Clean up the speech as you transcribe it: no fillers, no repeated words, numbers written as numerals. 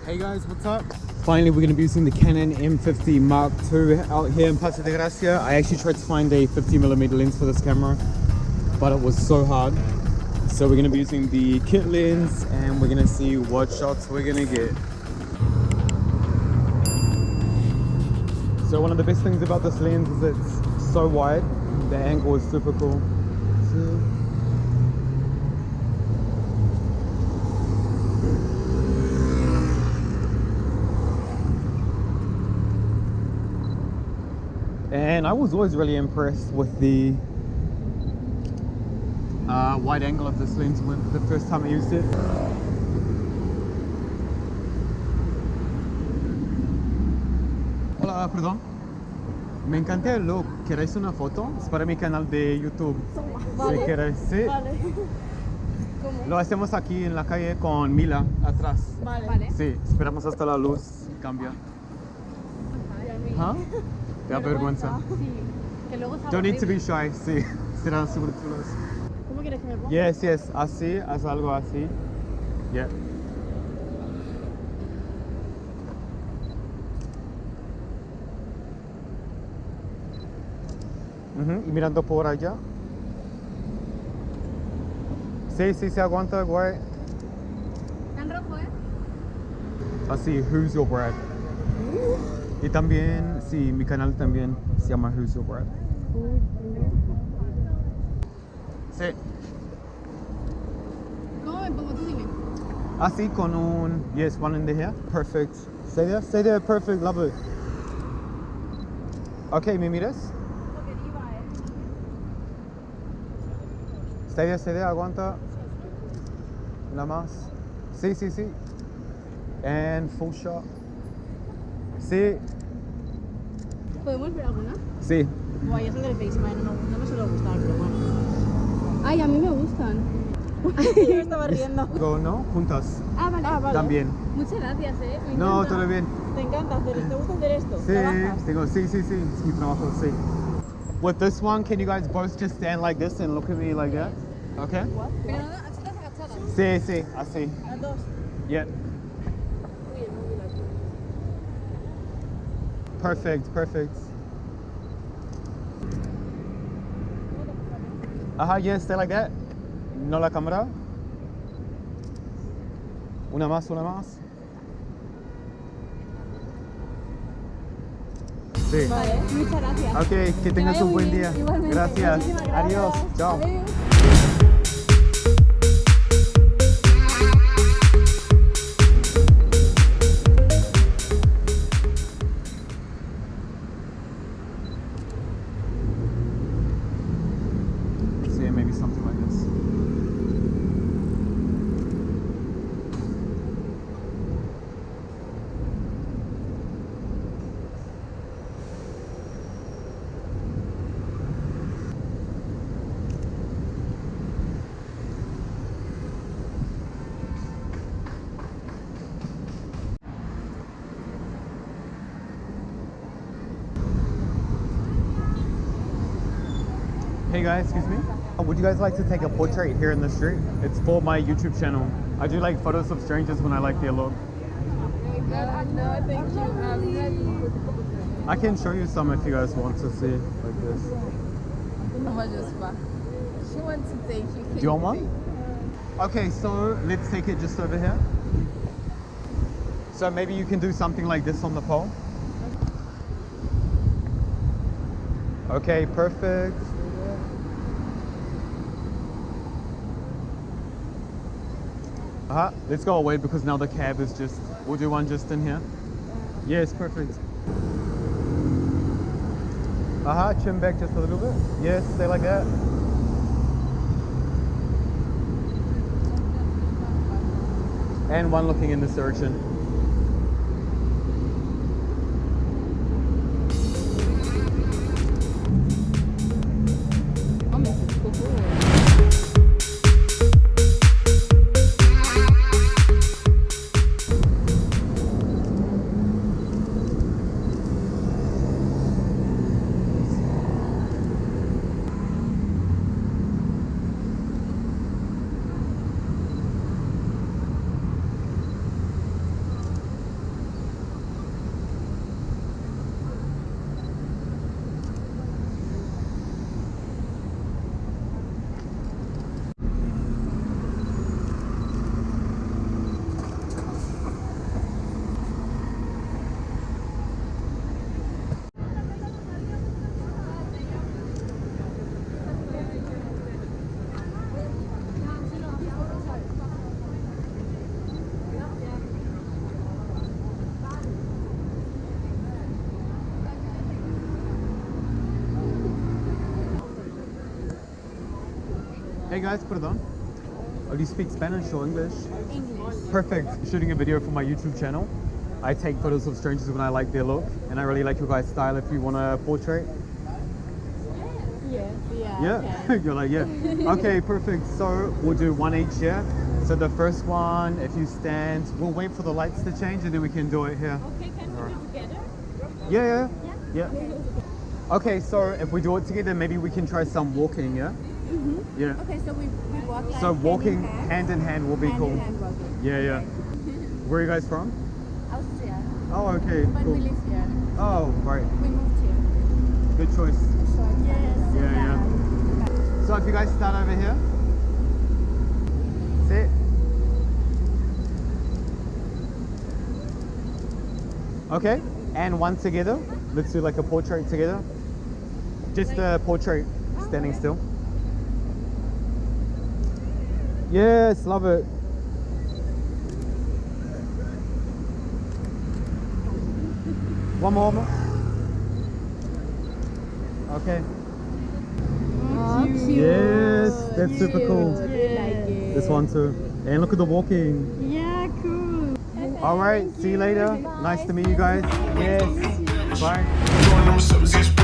Hey guys, what's up? Finally, we're going to be using the Canon M50 Mark II out here in Paso de Gracia. I actually tried to find a 50mm lens for this camera, but it was so hard. So we're going to be using the kit lens and we're going to see what shots we're going to get. So one of the best things about this lens is it's so wide. The angle is super cool. And I was always really impressed with the wide angle of this lens when the first time I used it. Hola, perdón. Me encanta el look. ¿Queréis una foto? Es para mi canal de YouTube. Vale. Si queréis, sí. Vale. ¿Cómo? Lo hacemos aquí en la calle con Mila atrás. Vale. Sí, esperamos hasta la luz y cambia. ¿Ah? ¿Te da vergüenza? Sí. Que luego está Don't need to be horrible. shy, sí. Serán súper chulos. ¿Cómo quieres que me ponga? Yes, yes, así, haz algo así. Yeah. Y mirando por allá. Sí, sí, se aguanta, guay. Está en rojo, ¿eh? Así, WhosYourBrad. Y también, sí, mi canal también se llama WhosYourBrad. Sí. ¿Cómo me pongo? Tú dime. Así con un, yes, one in the hair. Perfect. Stay there, perfect, love it. Okay, ¿me miras? Lo que iba, Stay there, aguanta. Una más. Sí, sí, sí. And full shot. Sí. ¿Podemos ver alguna? Sí. Guay, ya saldré feísima, no me suele gustar, pero bueno. Ay, a mí me gustan. Yo me estaba riendo. Go, ¿no? Juntas. Ah, vale. También. Muchas gracias, me No, encanta. todo bien. ¿Te encanta hacer esto? ¿Te gusta hacer esto? Sí, ¿Trabajas? sí, es mi trabajo, sí. With this one, can you guys both just stand like this and look at me like that? Okay? What? Pero no, estás agachada. Sí, sí, así. A dos. Yeah. Uy, el móvil aquí. Perfect. Ajá, yes, stay like that. No la cámara. Una más. Sí. Vale, muchas gracias. Ok, que tengas un buen día. Igualmente. Gracias. Muchísimas gracias. Adiós. Chao. Adiós. See, maybe something like this. Hey guys, excuse me. Would you guys like to take a portrait here in the street? It's for my YouTube channel. I do like photos of strangers when I like their look. No, thank you. I can show you some if you guys want to see like this. She wants to take you. Do you want one? Okay, so let's take it just over here. So maybe you can do something like this on the pole. Okay, perfect. Let's go away because now the cab is just, we'll do one just in here. Yes, perfect. Chin back just a little bit. Yes, stay like that. And one looking in this direction. Ready guys, put it on. Oh, do you speak Spanish or English? English. Perfect. Shooting a video for my YouTube channel. I take photos of strangers when I like their look, and I really like your guys' style if you want a portrait. Yes. Yeah. Yeah, Okay. you're like, yeah. Okay, perfect. So we'll do one each, yeah? So the first one, if you stand, we'll wait for the lights to change and then we can do it here. Okay, can we do together? Yeah. Okay, so if we do it together, maybe we can try some walking, yeah? Yeah. Okay, so we walk like So walking hand hand in hand will be cool. in hand walking. Yeah. Where are you guys from? Austria. Oh, okay, But cool. we live here. Oh, right. We moved here. Good choice. Yes. Yeah. So if you guys start over here. Sit. Okay, and one together. Let's do like a portrait together. Just a portrait standing still. Yes, love it. One more. Okay. Oh, cute. Yes, that's super cool. I really like it. This one too. And look at the walking. Yeah, cool. All right, see you later. Nice to meet you guys. Yes. Bye. Going on with substance